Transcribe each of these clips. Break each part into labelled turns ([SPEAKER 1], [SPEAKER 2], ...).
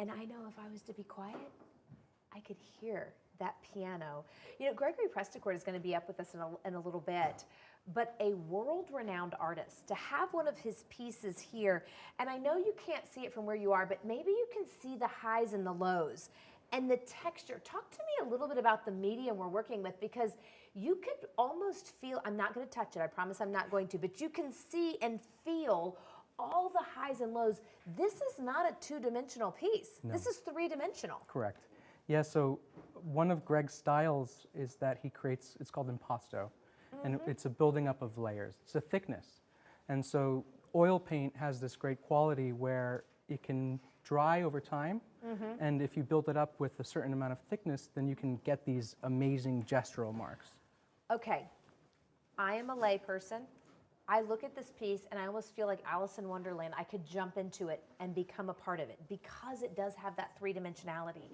[SPEAKER 1] And I know if I was to be quiet, I could hear that piano. You know, Gregory Presticourt is going to be up with us in a little bit, but a world-renowned artist, to have one of his pieces here, and I know you can't see it from where you are, but maybe you can see the highs and the lows and the texture. Talk to me a little bit about the medium we're working with, because you could almost feel, I'm not going to touch it, I promise I'm not going to, but you can see and feel all the highs and lows. This is not a two-dimensional piece. No. This is three-dimensional.
[SPEAKER 2] Correct. Yeah, so one of Greg's styles is that he creates, it's called impasto, and it's a building up of layers. It's a thickness. And so oil paint has this great quality where it can dry over time, and if you build it up with a certain amount of thickness, then you can get these amazing gestural marks.
[SPEAKER 1] Okay, I am a layperson. I look at this piece and I almost feel like Alice in Wonderland. I could jump into it and become a part of it because it does have that three-dimensionality.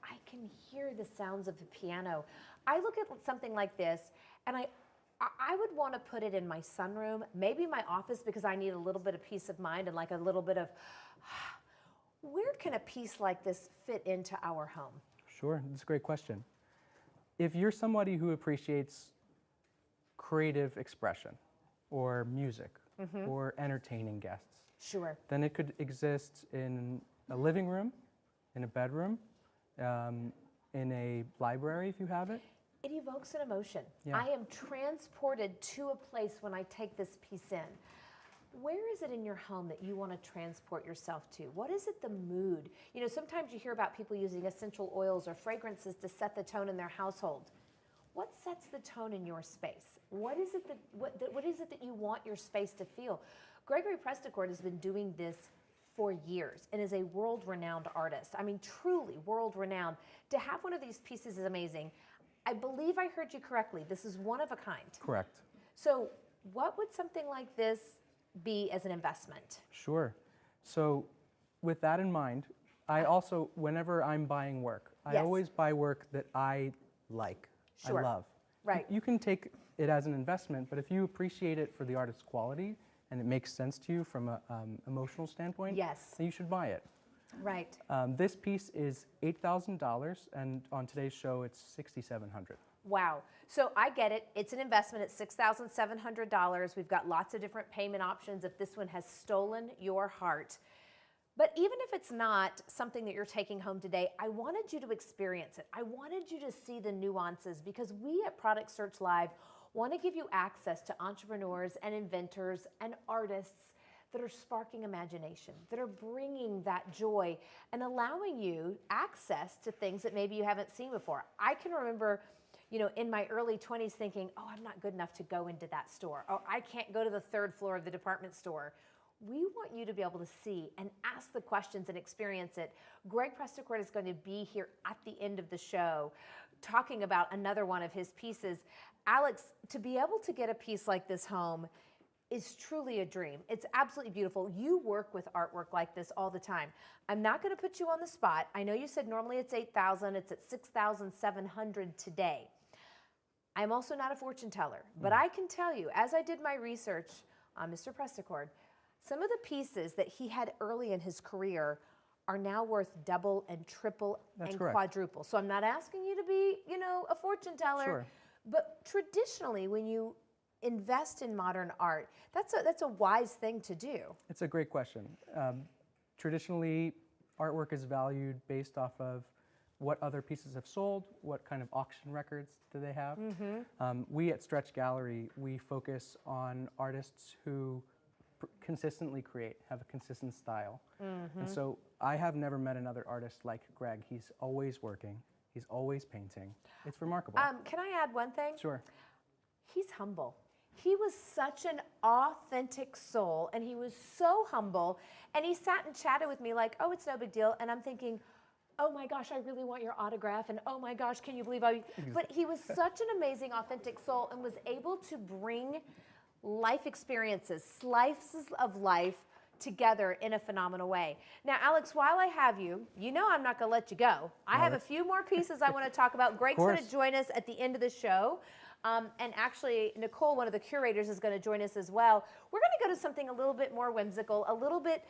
[SPEAKER 1] I can hear the sounds of the piano. I look at something like this and I would want to put it in my sunroom, maybe my office, because I need a little bit of peace of mind and like a little bit of, where can a piece like this fit into our home?
[SPEAKER 2] Sure, that's a great question. If you're somebody who appreciates creative expression or music or entertaining guests,
[SPEAKER 1] sure,
[SPEAKER 2] then it could exist in a living room, in a bedroom, in a library if you have it.
[SPEAKER 1] It evokes an emotion.
[SPEAKER 2] Yeah.
[SPEAKER 1] I am transported to a place when I take this piece in. Where is it in your home that you want to transport yourself to? What is it, the mood? You know, sometimes you hear about people using essential oils or fragrances to set the tone in their household. What sets the tone in your space? What is it that you want your space to feel? Gregory Presticourt has been doing this for years and is a world-renowned artist. I mean, truly world-renowned. To have one of these pieces is amazing. I believe I heard you correctly. This is one of a kind.
[SPEAKER 2] Correct.
[SPEAKER 1] So what would something like this be as an investment?
[SPEAKER 2] Sure. So with that in mind, I also, whenever I'm buying work, I always buy work that I like, I love.
[SPEAKER 1] Right.
[SPEAKER 2] You can take it as an investment, but if you appreciate it for the artist's quality and it makes sense to you from an emotional standpoint, then you should buy it.
[SPEAKER 1] Right.
[SPEAKER 2] This piece is $8,000, and on today's show, it's $6,700.
[SPEAKER 1] Wow. So I get it. It's an investment at $6,700. We've got lots of different payment options if this one has stolen your heart. But even if it's not something that you're taking home today, I wanted you to experience it. I wanted you to see the nuances, because we at Product Search Live want to give you access to entrepreneurs and inventors and artists that are sparking imagination, that are bringing that joy and allowing you access to things that maybe you haven't seen before. I can remember, you know, in my early 20s thinking, oh, I'm not good enough to go into that store. Oh, I can't go to the third floor of the department store. We want you to be able to see and ask the questions and experience it. Greg Presticourt is going to be here at the end of the show talking about another one of his pieces. Alex, to be able to get a piece like this home is truly a dream. It's absolutely beautiful. You work with artwork like this all the time. I'm not going to put you on the spot. I know you said normally it's $8,000. It's at $6,700 today. I'm also not a fortune teller, but I can tell you, as I did my research on Mr. Presticourt, some of the pieces that he had early in his career are now worth double and triple and quadruple. So I'm not asking you to be, you know, a fortune teller, but traditionally when you invest in modern art, that's a wise thing to do.
[SPEAKER 2] It's a great question. Traditionally, artwork is valued based off of what other pieces have sold, what kind of auction records do they have. We at Stretch Gallery, we focus on artists who consistently create, have a consistent style. And so I have never met another artist like Greg. He's always working. He's always painting. It's remarkable.
[SPEAKER 1] Can I add one thing?
[SPEAKER 2] Sure.
[SPEAKER 1] He's humble. He was such an authentic soul, and he was so humble, and he sat and chatted with me like, oh, it's no big deal, and I'm thinking, oh my gosh, I really want your autograph, and oh my gosh, can you believe but he was such an amazing, authentic soul and was able to bring life experiences, slices of life together in a phenomenal way. Now, Alex, while I have you, you know I'm not going to let you go. I have a few more pieces I want to talk about. Greg's going to join us at the end of the show. And actually, Nicole, one of the curators, is going to join us as well. We're going to go to something a little bit more whimsical, a little bit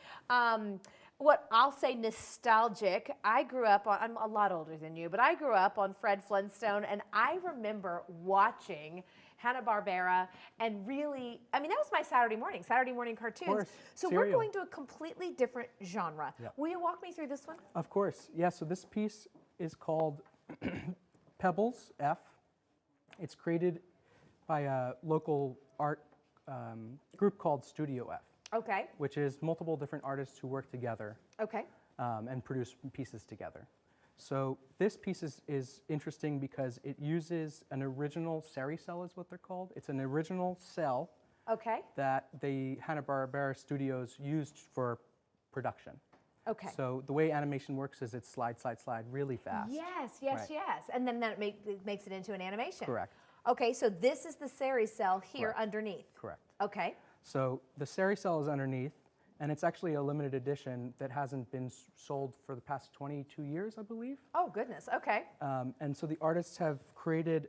[SPEAKER 1] what I'll say nostalgic. I grew up on, I'm a lot older than you, but I grew up on Fred Flintstone, and I remember watching Hanna-Barbera and really, I mean, that was my Saturday morning cartoons.
[SPEAKER 2] course,
[SPEAKER 1] So we're
[SPEAKER 2] cereal.
[SPEAKER 1] going to a completely different genre.
[SPEAKER 2] Yep.
[SPEAKER 1] Will you walk me through this one?
[SPEAKER 2] Of course. Yeah, so this piece is called Pebbles F. It's created by a local art group called Studio F,
[SPEAKER 1] Okay,
[SPEAKER 2] which is multiple different artists who work together
[SPEAKER 1] okay,
[SPEAKER 2] and produce pieces together. So this piece is interesting because it uses an original seri cell is what they're called. It's an original cell
[SPEAKER 1] okay,
[SPEAKER 2] that the Hanna-Barbera studios used for production.
[SPEAKER 1] okay.
[SPEAKER 2] So the way animation works is it's slide, slide, slide really fast.
[SPEAKER 1] Yes, yes,
[SPEAKER 2] Right.
[SPEAKER 1] yes. And then that it makes it into an animation.
[SPEAKER 2] Correct.
[SPEAKER 1] Okay, so this is the seri cell here
[SPEAKER 2] Correct.
[SPEAKER 1] underneath.
[SPEAKER 2] Correct.
[SPEAKER 1] Okay,
[SPEAKER 2] So the seri cell is underneath, and it's actually a limited edition that hasn't been sold for the past 22 years, I believe.
[SPEAKER 1] oh goodness, okay.
[SPEAKER 2] And so the artists have created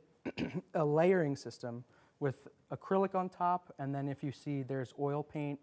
[SPEAKER 2] a layering system with acrylic on top, and then if you see, there's oil paint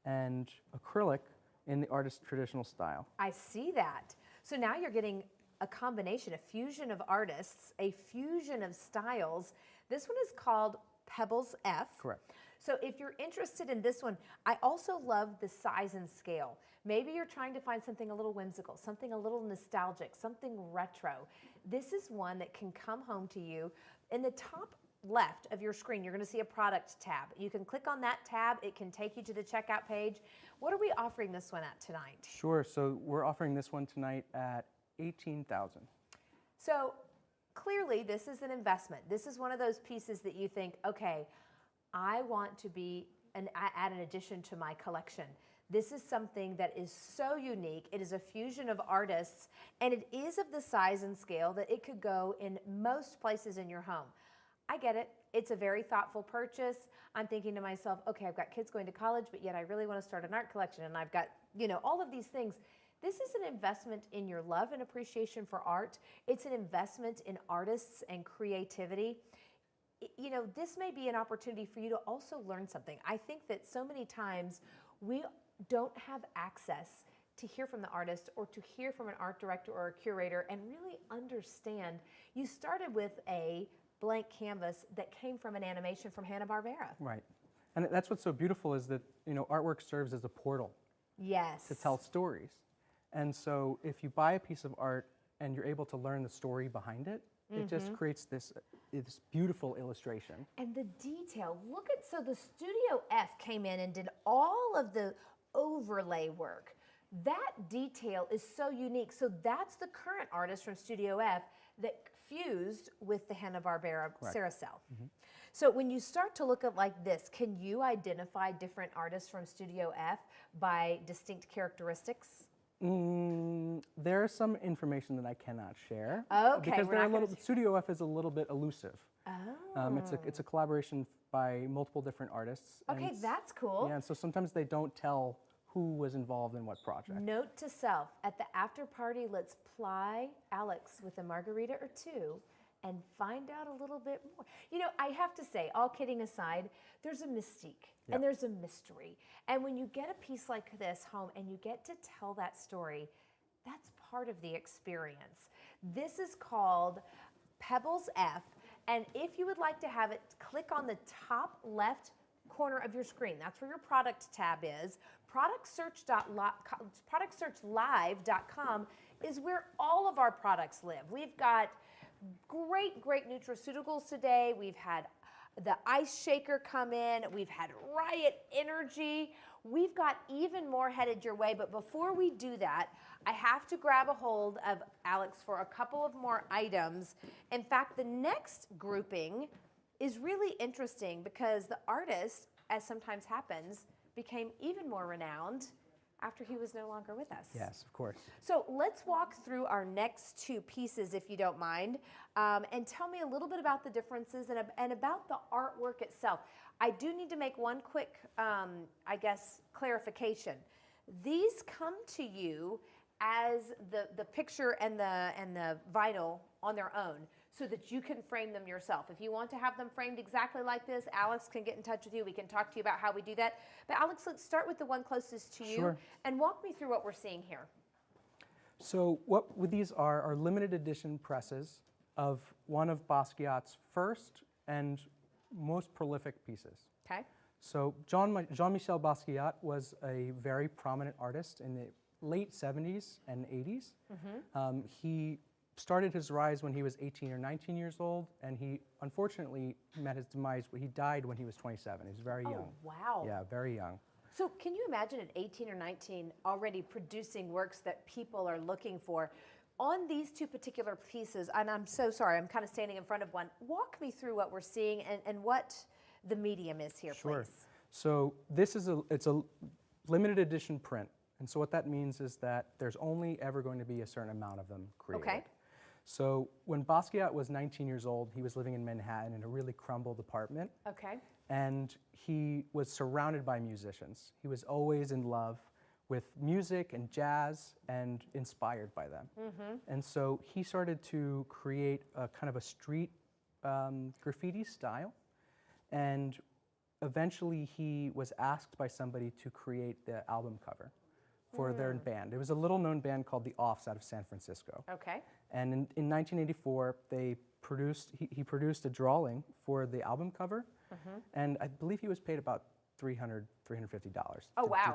[SPEAKER 2] and acrylic in the artist's traditional style.
[SPEAKER 1] I see that. So now you're getting a combination, a fusion of artists, a fusion of styles. This one is called Pebbles F.
[SPEAKER 2] Correct.
[SPEAKER 1] So if you're interested in this one, I also love the size and scale. Maybe you're trying to find something a little whimsical, something a little nostalgic, something retro. This is one that can come home to you. In the top left of your screen, you're going to see a product tab. You can click on that tab. It can take you to the checkout page. What are we offering this one at tonight?
[SPEAKER 2] Sure. So we're offering this one tonight at $18,000.
[SPEAKER 1] So clearly this is an investment. This is one of those pieces that you think, okay, I want to add an addition to my collection. This is something that is so unique. It is a fusion of artists, and it is of the size and scale that it could go in most places in your home. I get it. It's a very thoughtful purchase. I'm thinking to myself, okay, I've got kids going to college, but yet I really want to start an art collection, and I've got, all of these things. This is an investment in your love and appreciation for art. It's an investment in artists and creativity. This may be an opportunity for you to also learn something. I think that so many times we don't have access to hear from the artist or to hear from an art director or a curator and really understand. You started with a blank canvas that came from an animation from Hanna-Barbera.
[SPEAKER 2] Right. And that's what's so beautiful is that, artwork serves as a portal
[SPEAKER 1] Yes.
[SPEAKER 2] to tell stories. And so if you buy a piece of art and you're able to learn the story behind it, it just creates this beautiful illustration.
[SPEAKER 1] And the detail, so the Studio F came in and did all of the overlay work. That detail is so unique. So that's the current artist from Studio F that fused with the Hanna-Barbera Sericel. So when you start to look at like this, can you identify different artists from Studio F by distinct characteristics?
[SPEAKER 2] There's some information that I cannot share.
[SPEAKER 1] Okay,
[SPEAKER 2] Because
[SPEAKER 1] we're not gonna
[SPEAKER 2] Studio F is a little bit elusive.
[SPEAKER 1] Oh.
[SPEAKER 2] It's a collaboration by multiple different artists.
[SPEAKER 1] Okay,
[SPEAKER 2] and
[SPEAKER 1] that's cool.
[SPEAKER 2] Yeah, and so sometimes they don't tell who was involved in what project.
[SPEAKER 1] Note to self, at the after party, let's ply Alex with a margarita or two and find out a little bit more. I have to say, all kidding aside, there's a mystique and there's a mystery. And when you get a piece like this home and you get to tell that story, that's part of the experience. This is called Pebbles F. And if you would like to have it, click on the top left corner of your screen. That's where your product tab is. Productsearchlive.com is where all of our products live. We've got great nutraceuticals today. We've had the ice shaker come in. We've had Riot Energy. We've got even more headed your way. But before we do that, I have to grab a hold of Alex for a couple of more items. In fact, the next grouping is really interesting because the artist, as sometimes happens, became even more renowned after he was no longer with us.
[SPEAKER 2] Yes, of course.
[SPEAKER 1] So let's walk through our next two pieces, if you don't mind, and tell me a little bit about the differences and about the artwork itself. I do need to make one quick, clarification. These come to you as the picture and the vinyl on their own. so that you can frame them yourself. If you want to have them framed exactly like this, Alex can get in touch with you. We can talk to you about how we do that. But Alex, let's start with the one closest to you.
[SPEAKER 2] Sure.
[SPEAKER 1] And walk me through what we're seeing here.
[SPEAKER 2] So what these are limited edition presses of one of Basquiat's first and most prolific pieces.
[SPEAKER 1] Okay.
[SPEAKER 2] So Jean-Michel Basquiat was a very prominent artist in the late 70s and 80s. He started his rise when he was 18 or 19 years old, and he unfortunately met his demise. He died when he was 27. He was very young.
[SPEAKER 1] Wow.
[SPEAKER 2] Yeah, very young.
[SPEAKER 1] So can you imagine at 18 or 19 already producing works that people are looking for? On these two particular pieces, and I'm so sorry, I'm kind of standing in front of one. Walk me through what we're seeing and what the medium is here, please.
[SPEAKER 2] So this is it's a limited edition print. And so what that means is that there's only ever going to be a certain amount of them created.
[SPEAKER 1] Okay.
[SPEAKER 2] So when Basquiat was 19 years old, he was living in Manhattan in a really crumbled apartment.
[SPEAKER 1] Okay.
[SPEAKER 2] And he was surrounded by musicians. He was always in love with music and jazz and inspired by them. And so he started to create a kind of a street graffiti style. And eventually he was asked by somebody to create the album cover for their band. It was a little known band called the Offs out of San Francisco.
[SPEAKER 1] Okay.
[SPEAKER 2] And in 1984, he produced a drawing for the album cover. And I believe he was paid about $350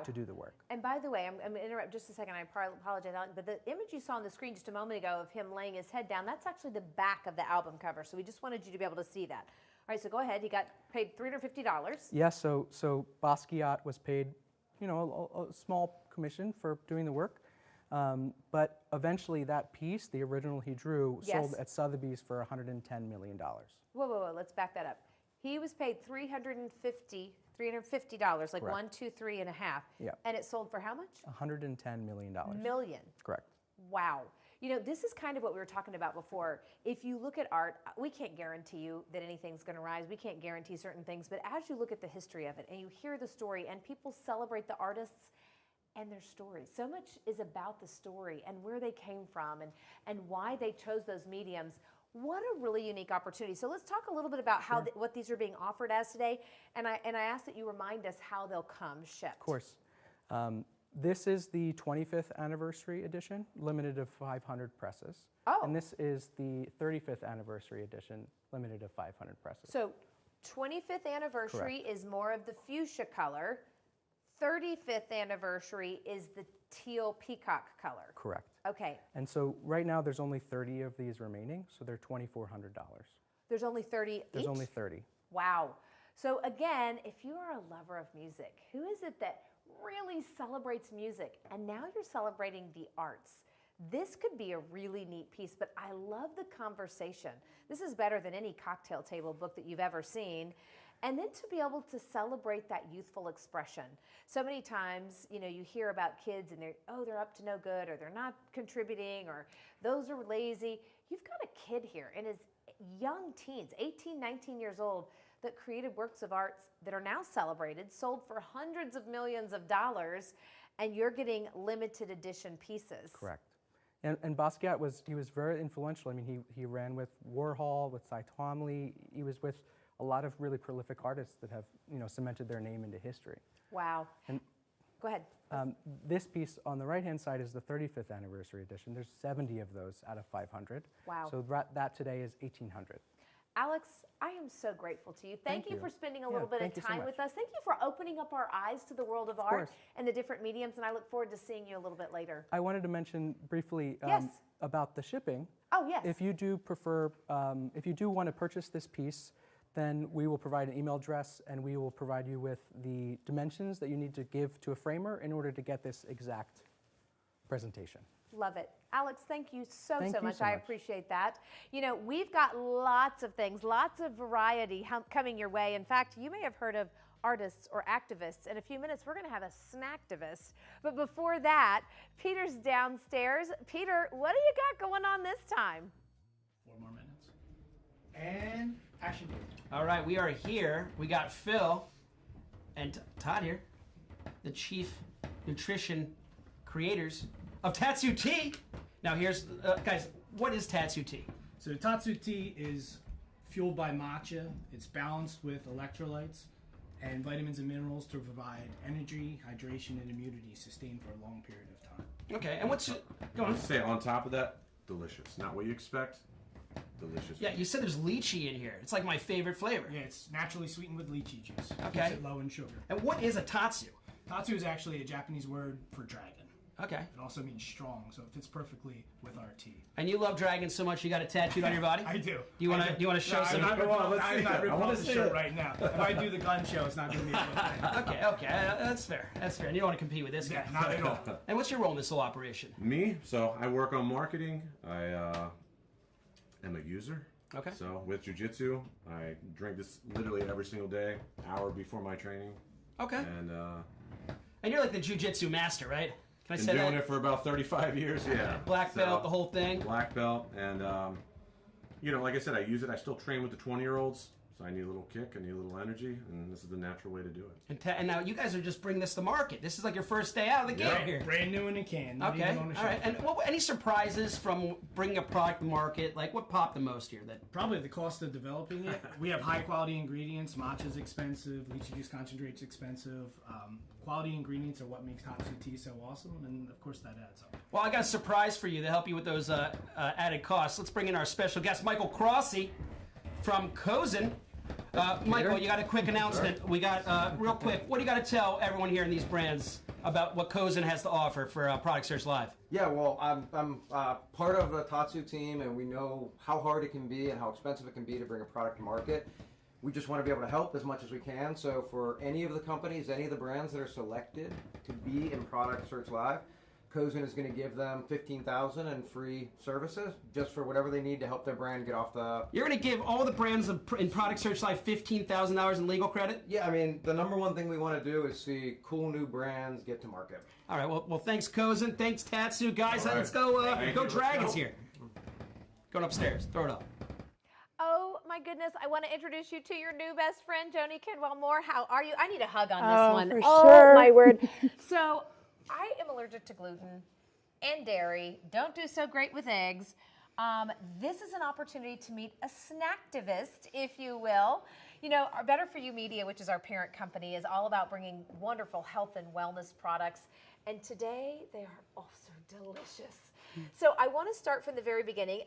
[SPEAKER 2] to do the work.
[SPEAKER 1] And by the way, I'm going to interrupt just a second. I apologize, Alan, but the image you saw on the screen just a moment ago of him laying his head down, that's actually the back of the album cover. So we just wanted you to be able to see that. All right, so go ahead. He got paid $350.
[SPEAKER 2] Yeah, so Basquiat was paid, you know, a small commission for doing the work. But eventually that piece, the original he drew, sold at Sotheby's for $110 million.
[SPEAKER 1] Whoa, let's back that up. He was paid $350, like
[SPEAKER 2] Correct.
[SPEAKER 1] 1, 2, 3 and a half.
[SPEAKER 2] Yeah.
[SPEAKER 1] And it sold for how much?
[SPEAKER 2] $110 million.
[SPEAKER 1] Million.
[SPEAKER 2] Correct.
[SPEAKER 1] Wow. You know, this is kind of what we were talking about before. If you look at art, we can't guarantee you that anything's going to rise. We can't guarantee certain things. But as you look at the history of it and you hear the story and people celebrate the artists and their stories, so much is about the story and where they came from and why they chose those mediums. What a really unique opportunity. So let's talk a little bit about how what these are being offered as today. And I ask that you remind us how they'll come shipped.
[SPEAKER 2] Of course. This is the 25th anniversary edition, limited of 500 presses.
[SPEAKER 1] Oh.
[SPEAKER 2] And this is the 35th anniversary edition, limited of 500 presses.
[SPEAKER 1] So 25th anniversary is more of the fuchsia color. 35th anniversary is the teal peacock color.
[SPEAKER 2] Correct.
[SPEAKER 1] Okay.
[SPEAKER 2] And so right now there's only 30 of these remaining, so they're $2,400.
[SPEAKER 1] There's only 30
[SPEAKER 2] There's
[SPEAKER 1] each?
[SPEAKER 2] only 30.
[SPEAKER 1] Wow. So again, if you are a lover of music, who is it that really celebrates music? And now you're celebrating the arts. This could be a really neat piece, but I love the conversation. This is better than any cocktail table book that you've ever seen. And then to be able to celebrate that youthful expression. So many times, you know, you hear about kids and they're up to no good, or they're not contributing, or those are lazy. You've got a kid here in his young teens, 18, 19 years old, that created works of art that are now celebrated, sold for hundreds of millions of dollars, and you're getting limited edition pieces.
[SPEAKER 2] Correct. And Basquiat was very influential. I mean, he ran with Warhol, with Cy Twombly. He was with a lot of really prolific artists that have, you know, cemented their name into history.
[SPEAKER 1] Wow.
[SPEAKER 2] And
[SPEAKER 1] go ahead.
[SPEAKER 2] This piece on the right-hand side is the 35th anniversary edition. There's 70 of those out of 500.
[SPEAKER 1] Wow.
[SPEAKER 2] So that today is 1,800.
[SPEAKER 1] Alex, I am so grateful to you. Thank you for spending a little bit of time with us. Thank you for opening up our eyes to the world of art and the different mediums, and I look forward to seeing you a little bit later.
[SPEAKER 2] I wanted to mention briefly about the shipping.
[SPEAKER 1] Oh, yes.
[SPEAKER 2] If you do prefer, if you do want to purchase this piece, then we will provide an email address and we will provide you with the dimensions that you need to give to a framer in order to get this exact presentation.
[SPEAKER 1] Love it. Alex, thank you so much.
[SPEAKER 2] I
[SPEAKER 1] appreciate that. You know, we've got lots of things, lots of variety coming your way. In fact, you may have heard of artists or activists. In a few minutes, we're going to have a snacktivist. But before that, Peter's downstairs. Peter, what do you got going on this time?
[SPEAKER 3] 4 more minutes. And action. All right, we are here. We got Phil and Todd here, the chief nutrition creators of Tatsu Tea. Now here's, guys, what is Tatsu Tea?
[SPEAKER 4] So the Tatsu tea is fueled by matcha. It's balanced with electrolytes and vitamins and minerals to provide energy, hydration, and immunity sustained for a long period of time.
[SPEAKER 3] Okay, and what's go on?
[SPEAKER 5] Say on top of that, delicious. Not what you expect. Delicious.
[SPEAKER 3] Yeah, you said there's lychee in here. It's like my favorite flavor.
[SPEAKER 4] Yeah, it's naturally sweetened with lychee juice.
[SPEAKER 3] Okay.
[SPEAKER 4] Keeps it low in sugar.
[SPEAKER 3] And what is a tatsu?
[SPEAKER 4] Tatsu is actually a Japanese word for dragon.
[SPEAKER 3] Okay.
[SPEAKER 4] It also means strong, so it fits perfectly with our tea.
[SPEAKER 3] And you love dragons so much you got it tattooed on your body?
[SPEAKER 4] I do.
[SPEAKER 3] Do you want to show some?
[SPEAKER 4] I'm not ripping off the
[SPEAKER 5] see
[SPEAKER 4] shirt
[SPEAKER 5] it.
[SPEAKER 4] right now. If I do the gun show, it's not going to be a good thing.
[SPEAKER 3] Okay, that's fair. That's fair. And you don't want to compete with this guy.
[SPEAKER 4] Yeah, not at all.
[SPEAKER 3] And what's your role in this whole operation?
[SPEAKER 5] Me, so I work on marketing. I am a user.
[SPEAKER 3] Okay.
[SPEAKER 5] So with jiu-jitsu, I drink this literally every single day, hour before my training.
[SPEAKER 3] Okay.
[SPEAKER 5] And
[SPEAKER 3] you're like the jiu-jitsu master, right? Can I
[SPEAKER 5] been
[SPEAKER 3] say
[SPEAKER 5] doing
[SPEAKER 3] that?
[SPEAKER 5] it for about 35 years. Yeah.
[SPEAKER 3] Black belt, the whole thing.
[SPEAKER 5] Black belt, and like I said, I use it. I still train with the 20-year-olds, so I need a little kick, I need a little energy, and this is the natural way to do it.
[SPEAKER 3] And now you guys are just bringing this to market. This is like your first day out of the gate here.
[SPEAKER 4] Brand new in a can. Not
[SPEAKER 3] Okay,
[SPEAKER 4] even on a
[SPEAKER 3] all right.
[SPEAKER 4] shelf.
[SPEAKER 3] And any surprises from bringing a product to market? Like what popped the most here? That
[SPEAKER 4] Probably the cost of developing it. We have high quality ingredients. Matcha's expensive. Lychee juice concentrate's expensive. Quality ingredients are what makes Tatsu tea so awesome, and of course that adds up.
[SPEAKER 3] Well, I got a surprise for you to help you with those added costs. Let's bring in our special guest, Michael Crossy from Cozen. Michael, you got a quick announcement. We got, real quick, what do you got to tell everyone here in these brands about what Cozen has to offer for Product Search Live?
[SPEAKER 6] Yeah, well, I'm part of the Tatsu team, and we know how hard it can be and how expensive it can be to bring a product to market. We just want to be able to help as much as we can. So for any of the companies, any of the brands that are selected to be in Product Search Live, Cozen is going to give them $15,000 in free services just for whatever they need to help their brand get off the...
[SPEAKER 3] You're going to give all the brands in Product Search Live $15,000 in legal credit?
[SPEAKER 6] Yeah, I mean, the number one thing we want to do is see cool new brands get to market.
[SPEAKER 3] All right, well thanks, Cozen. Thanks, Tatsu. Guys,
[SPEAKER 5] All right.
[SPEAKER 3] let's go
[SPEAKER 5] Thank
[SPEAKER 3] go
[SPEAKER 5] you.
[SPEAKER 3] Dragons
[SPEAKER 5] Let's go.
[SPEAKER 3] here. Going upstairs. Throw it up.
[SPEAKER 1] Oh my goodness, I want to introduce you to your new best friend, Joni Kidwell-Moore. How are you? I need a hug on this one.
[SPEAKER 7] For
[SPEAKER 1] Oh
[SPEAKER 7] sure.
[SPEAKER 1] my word. So I am allergic to gluten and dairy. Don't do so great with eggs. This is an opportunity to meet a snacktivist, if you will. You know, our Better For You Media, which is our parent company, is all about bringing wonderful health and wellness products. And today they are also delicious. So I want to start from the very beginning.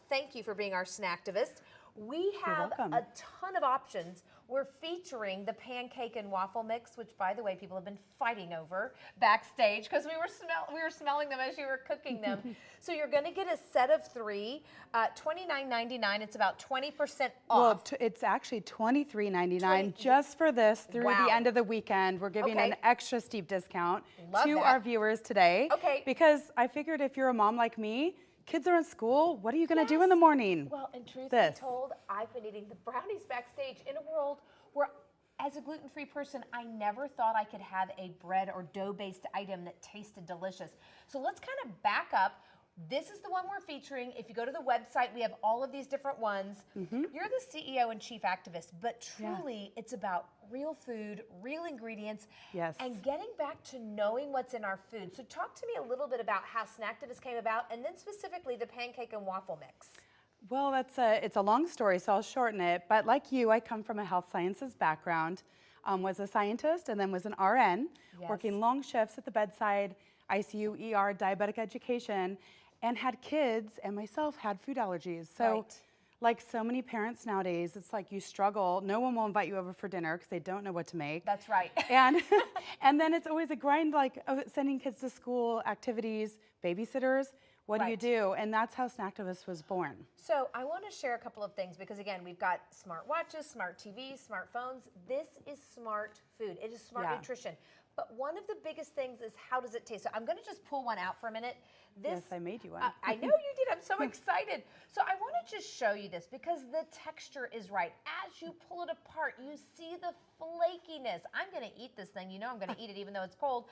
[SPEAKER 1] Thank you for being our snacktivist. We have
[SPEAKER 7] welcome.
[SPEAKER 1] a ton of options. We're featuring the pancake and waffle mix, which, by the way, people have been fighting over backstage because we were smelling them as you were cooking them. So you're going to get a set of three, $29.99. It's about 20%
[SPEAKER 7] Well,
[SPEAKER 1] off.
[SPEAKER 7] it's actually $23.99 just for this through
[SPEAKER 1] Wow.
[SPEAKER 7] the end of the weekend. We're giving
[SPEAKER 1] Okay.
[SPEAKER 7] an extra steep discount
[SPEAKER 1] Love
[SPEAKER 7] to
[SPEAKER 1] that.
[SPEAKER 7] our viewers today.
[SPEAKER 1] Okay.
[SPEAKER 7] Because I figured if you're a mom like me, kids are in school, what are you going to do in the morning?
[SPEAKER 1] Well, and truth
[SPEAKER 7] This.
[SPEAKER 1] be told, I've been eating the brownies backstage in a world where, as a gluten-free person, I never thought I could have a bread or dough-based item that tasted delicious. So let's kind of back up. This is the one we're featuring. If you go to the website, we have all of these different ones. You're the CEO and chief activist, but truly it's about real food, real ingredients,
[SPEAKER 7] Yes.
[SPEAKER 1] and getting back to knowing what's in our food. So talk to me a little bit about how Snacktivist came about, and then specifically the pancake and waffle mix.
[SPEAKER 7] Well, it's a long story, so I'll shorten it. But like you, I come from a health sciences background, was a scientist, and then was an RN, working long shifts at the bedside, ICU, ER, diabetic education, and had kids, and myself had food allergies. So
[SPEAKER 1] Right.
[SPEAKER 7] like so many parents nowadays, it's like you struggle. No one will invite you over for dinner because they don't know what to make.
[SPEAKER 1] That's right.
[SPEAKER 7] And and then it's always a grind, like sending kids to school, activities, babysitters. What do you
[SPEAKER 1] Right.
[SPEAKER 7] do? And that's how Snacktivist was born.
[SPEAKER 1] So I want to share a couple of things because, again, we've got smart watches, smart TVs, smartphones. This is smart food. It is smart
[SPEAKER 7] Yeah.
[SPEAKER 1] nutrition. But one of the biggest things is how does it taste? So I'm going to just pull one out for a minute. This,
[SPEAKER 7] Yes, I made you one.
[SPEAKER 1] I know you did. I'm so excited. So I want to just show you this because the texture is right. As you pull it apart, you see the flakiness. I'm going to eat this thing. You know I'm going to eat it even though it's cold.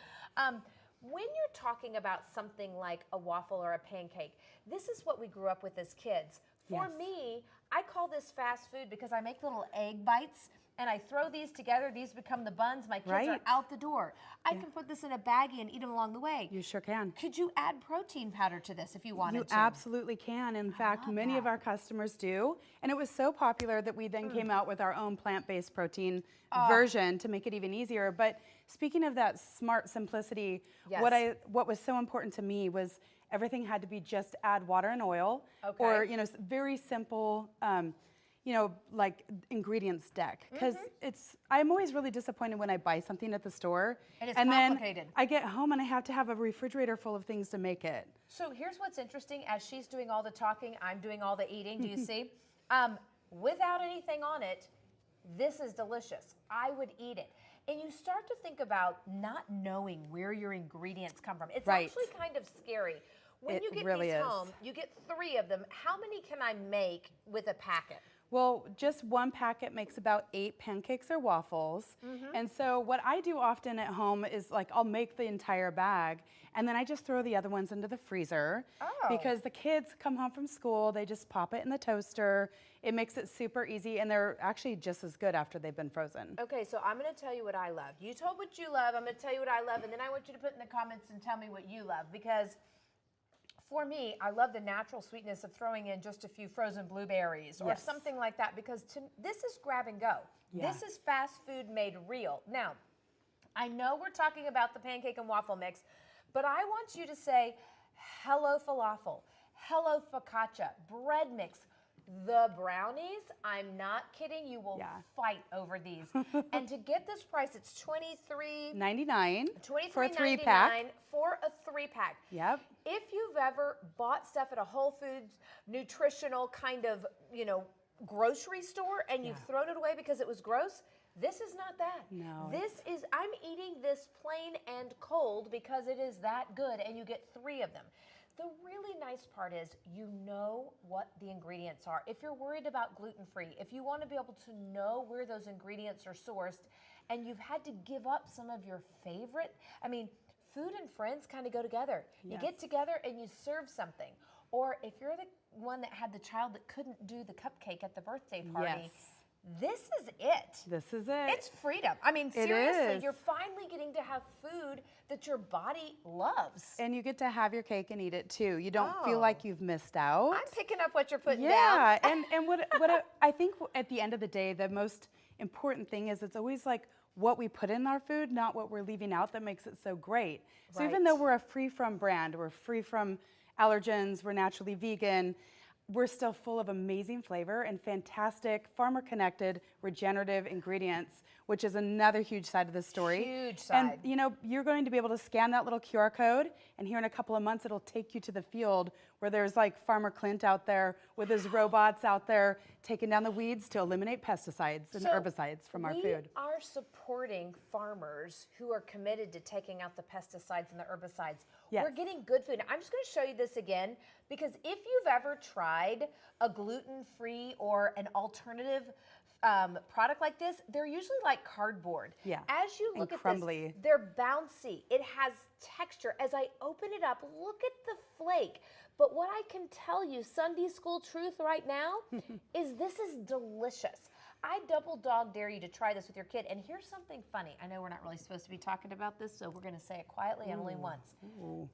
[SPEAKER 1] When you're talking about something like a waffle or a pancake, this is what we grew up with as kids. For
[SPEAKER 7] Yes.
[SPEAKER 1] me, I call this fast food because I make little egg bites and I throw these together, these become the buns, my kids are
[SPEAKER 7] Right.
[SPEAKER 1] out the door. I can put this in a baggie and eat them along the way.
[SPEAKER 7] You sure can.
[SPEAKER 1] Could you add protein powder to this if you wanted
[SPEAKER 7] You
[SPEAKER 1] to?
[SPEAKER 7] absolutely can. In fact, many of our customers do. And it was so popular that we then came out with our own plant-based protein version to make it even easier. But speaking of that smart simplicity, what was so important to me was everything had to be just add water and oil, or very simple. Like ingredients deck, because I'm always really disappointed when I buy something at the store
[SPEAKER 1] And it's
[SPEAKER 7] then
[SPEAKER 1] complicated.
[SPEAKER 7] I get home and I have to have a refrigerator full of things to make it.
[SPEAKER 1] So here's what's interesting. As she's doing all the talking, I'm doing all the eating. Do you see? Without anything on it, this is delicious. I would eat it. And you start to think about not knowing where your ingredients come from. It's actually kind of scary. When you get these home, you get 3 of them. How many can I make with a packet?
[SPEAKER 7] Well, just one packet makes about 8 pancakes or waffles. And so what I do often at home is like I'll make the entire bag and then I just throw the other ones into the freezer because the kids come home from school, they just pop it in the toaster. It makes it super easy and they're actually just as good after they've been frozen.
[SPEAKER 1] Okay, so I'm going to tell you what I love. You told what you love, I'm going to tell you what I love, and then I want you to put in the comments and tell me what you love, because for me, I love the natural sweetness of throwing in just a few frozen blueberries or something like that, because this is grab and go. This is fast food made real. Now, I know we're talking about the pancake and waffle mix, but I want you to say, hello falafel, hello focaccia, bread mix, the brownies. I'm not kidding. You will fight over these. And to get this price, it's
[SPEAKER 7] $23.99 for a
[SPEAKER 1] 3-pack. For a 3-pack.
[SPEAKER 7] Yep.
[SPEAKER 1] If you've ever bought stuff at a Whole Foods nutritional kind of, grocery store and you've thrown it away because it was gross, this is not that.
[SPEAKER 7] No.
[SPEAKER 1] I'm eating this plain and cold because it is that good, and you get 3 of them. The really nice part is you know what the ingredients are. If you're worried about gluten-free, if you want to be able to know where those ingredients are sourced, and you've had to give up some of your favorite, food and friends kind of go together. You get together and you serve something. Or if you're the one that had the child that couldn't do the cupcake at the birthday party, this is it.
[SPEAKER 7] This is it.
[SPEAKER 1] It's freedom. Seriously, you're finally getting to have food that your body loves.
[SPEAKER 7] And you get to have your cake and eat it too. You don't feel like you've missed out.
[SPEAKER 1] I'm picking up what you're putting down.
[SPEAKER 7] Yeah, and what I think at the end of the day, the most important thing is it's always like what we put in our food, not what we're leaving out, that makes it so great. So even though we're a free from brand, we're free from allergens, we're naturally vegan, we're still full of amazing flavor and fantastic farmer-connected, regenerative ingredients, which is another huge side of the story.
[SPEAKER 1] Huge side.
[SPEAKER 7] And you're going to be able to scan that little QR code, and here in a couple of months, it'll take you to the field where there's like Farmer Clint out there with his robots out there taking down the weeds to eliminate pesticides and herbicides from our food.
[SPEAKER 1] We are supporting farmers who are committed to taking out the pesticides and the herbicides. We're getting good food. I'm just going to show you this again, because if you've ever tried a gluten-free or an alternative product like this, they're usually like cardboard.
[SPEAKER 7] Yeah.
[SPEAKER 1] As you look
[SPEAKER 7] and
[SPEAKER 1] at
[SPEAKER 7] crumbly.
[SPEAKER 1] this, they're bouncy. It has texture. As I open it up, look at the flake. But what I can tell you, Sunday school truth right now, is this is delicious. I double dog dare you to try this with your kid. And here's something funny. I know we're not really supposed to be talking about this, so we're going to say it quietly and only once.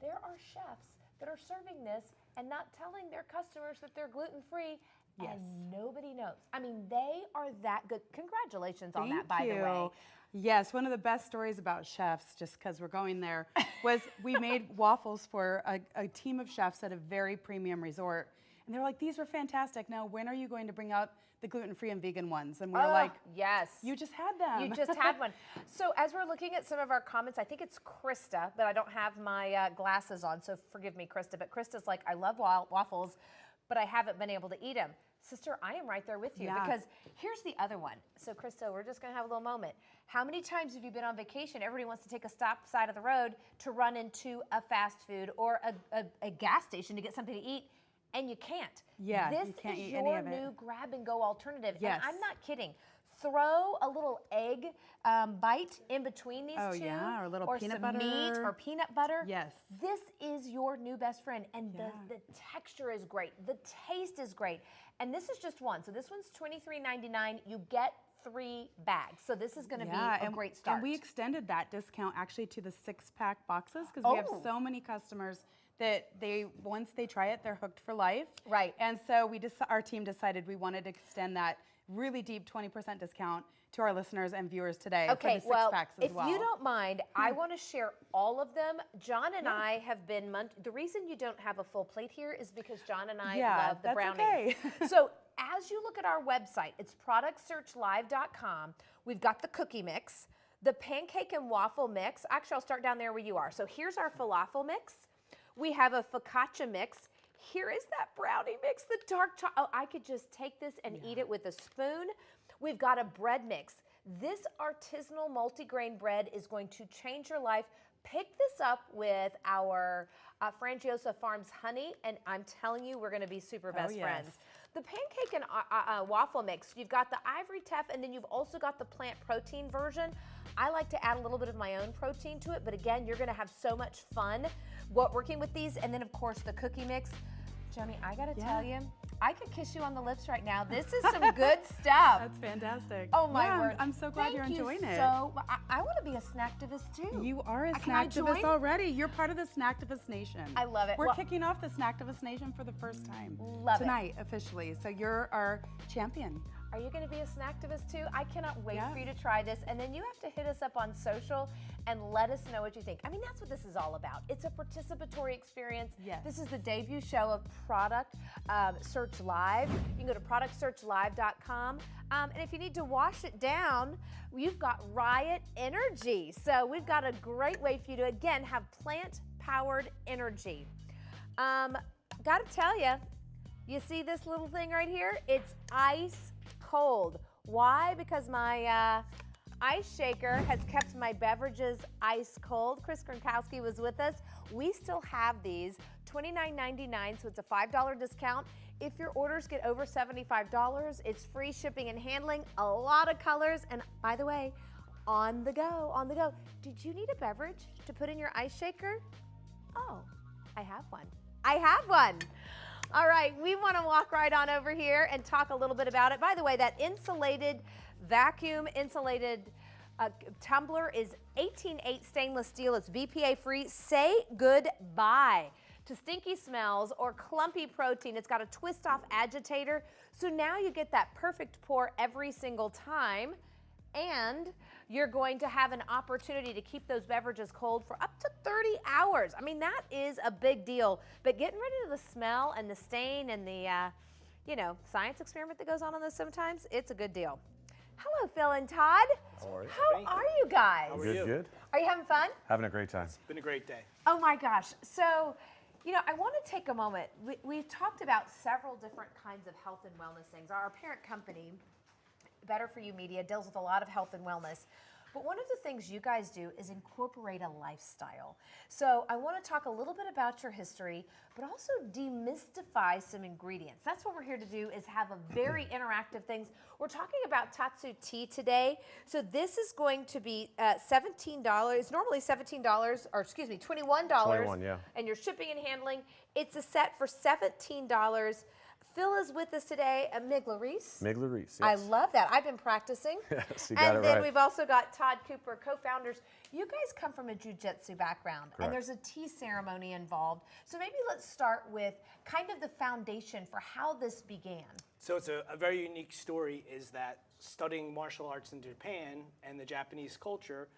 [SPEAKER 1] There are chefs that are serving this and not telling their customers that they're gluten-free, and nobody knows. They are that good. Congratulations on that, by the way.
[SPEAKER 7] Yes, one of the best stories about chefs, just because we're going there, was we made waffles for a team of chefs at a very premium resort. And they're like, these were fantastic. Now, when are you going to bring out the gluten-free and vegan ones? And we're like,
[SPEAKER 1] yes.
[SPEAKER 7] You just had them.
[SPEAKER 1] You just had one. So as we're looking at some of our comments, I think it's Krista, but I don't have my glasses on, so forgive me, Krista. But Krista's like, I love waffles, but I haven't been able to eat them. Sister, I am right there with you, because here's the other one. So Krista, we're just gonna have a little moment. How many times have you been on vacation? Everybody wants to take a stop side of the road to run into a fast food or a gas station to get something to eat, and you can't.
[SPEAKER 7] Yeah,
[SPEAKER 1] this
[SPEAKER 7] you can't
[SPEAKER 1] is
[SPEAKER 7] eat
[SPEAKER 1] your
[SPEAKER 7] any of it.
[SPEAKER 1] new grab and go alternative.
[SPEAKER 7] Yes.
[SPEAKER 1] And I'm not kidding. throw a little egg bite in between these two.
[SPEAKER 7] Yeah, or a little peanut
[SPEAKER 1] some meat
[SPEAKER 7] butter.
[SPEAKER 1] or peanut butter.
[SPEAKER 7] Yes.
[SPEAKER 1] This is your new best friend, and the texture is great. The taste is great, and this is just one. So this one's $23.99. You get 3 bags. So this is going to be a great start.
[SPEAKER 7] And we extended that discount actually to the 6-pack boxes because we have so many customers that once they try it, they're hooked for life.
[SPEAKER 1] Right.
[SPEAKER 7] And so our team decided we wanted to extend that really deep 20% discount to our listeners and viewers today for the 6 packs as well.
[SPEAKER 1] If you don't mind, I want to share all of them. John and I have been, the reason you don't have a full plate here is because John and I love the brownies.
[SPEAKER 7] Okay.
[SPEAKER 1] So as you look at our website, it's productsearchlive.com. We've got the cookie mix, the pancake and waffle mix. Actually, I'll start down there where you are. So here's our falafel mix. We have a focaccia mix. Here is that brownie mix, the dark chocolate. Oh, I could just take this and eat it with a spoon. We've got a bread mix. This artisanal multigrain bread is going to change your life. Pick this up with our Frangiosa Farms honey, and I'm telling you, we're going to be super best friends. The pancake and waffle mix, you've got the ivory teff, and then you've also got the plant protein version. I like to add a little bit of my own protein to it, but again, you're going to have so much fun working with these. And then, of course, the cookie mix. Joni, I got to tell you, I could kiss you on the lips right now. This is some good stuff.
[SPEAKER 7] That's fantastic.
[SPEAKER 1] Oh, my word.
[SPEAKER 7] I'm so glad you're enjoying it.
[SPEAKER 1] So I want to be a snacktivist, too.
[SPEAKER 7] You are a snacktivist already. You're part of the Snacktivist Nation.
[SPEAKER 1] I love it.
[SPEAKER 7] We're kicking off the Snacktivist Nation for the first time. Tonight, officially. So you're our champion.
[SPEAKER 1] Are you going to be a snacktivist too? I cannot wait for you to try this. And then you have to hit us up on social and let us know what you think. I mean, that's what this is all about. It's a participatory experience.
[SPEAKER 7] Yes.
[SPEAKER 1] This is the debut show of Product Search Live. You can go to productsearchlive.com. And if you need to wash it down, you've got Riot Energy. So we've got a great way for you to, again, have plant-powered energy. Got to tell you, you see this little thing right here? It's ice cold. Why? Because my ice shaker has kept my beverages ice cold. Chris Gronkowski was with us. We still have these, $29.99, so it's a $5 discount. If your orders get over $75, it's free shipping and handling, a lot of colors, and by the way, on the go, on the go. Did you need a beverage to put in your ice shaker? Oh, I have one. I have one. All right, we want to walk right on over here and talk a little bit about it. By the way, that insulated, vacuum insulated tumbler is 18.8 stainless steel. It's BPA free. Say goodbye to stinky smells or clumpy protein. It's got a twist off agitator. So now you get that perfect pour every single time. And you're going to have an opportunity to keep those beverages cold for up to 30 hours. I mean, that is a big deal. But getting rid of the smell and the stain and the, science experiment that goes on this sometimes, it's a good deal. Hello, Phil and Todd.
[SPEAKER 8] How are you?
[SPEAKER 1] How are you guys?
[SPEAKER 8] How are you? Good.
[SPEAKER 1] Are you having fun?
[SPEAKER 8] Having a great time.
[SPEAKER 4] It's been a great day.
[SPEAKER 1] Oh my gosh. So, I want to take a moment. We've talked about several different kinds of health and wellness things. Our parent company, Better For You Media, deals with a lot of health and wellness. But one of the things you guys do is incorporate a lifestyle. So I want to talk a little bit about your history, but also demystify some ingredients. That's what we're here to do, is have a very interactive things. We're talking about Tatsu tea today. So this is going to be $17. It's normally $17, or excuse me, $21.
[SPEAKER 8] 21, yeah.
[SPEAKER 1] And your shipping and handling. It's a set for $17. Phil is with us today, Migla Reese.
[SPEAKER 8] Migla Reese, yes.
[SPEAKER 1] I love that. I've been practicing.
[SPEAKER 8] Yes, you got it right.
[SPEAKER 1] And then we've also got Todd Cooper, co-founders. You guys come from a jiu-jitsu background,
[SPEAKER 8] Correct.
[SPEAKER 1] and there's a tea ceremony involved. So maybe let's start with kind of the foundation for how this began.
[SPEAKER 4] So it's a very unique story, is that studying martial arts in Japan and the Japanese culture,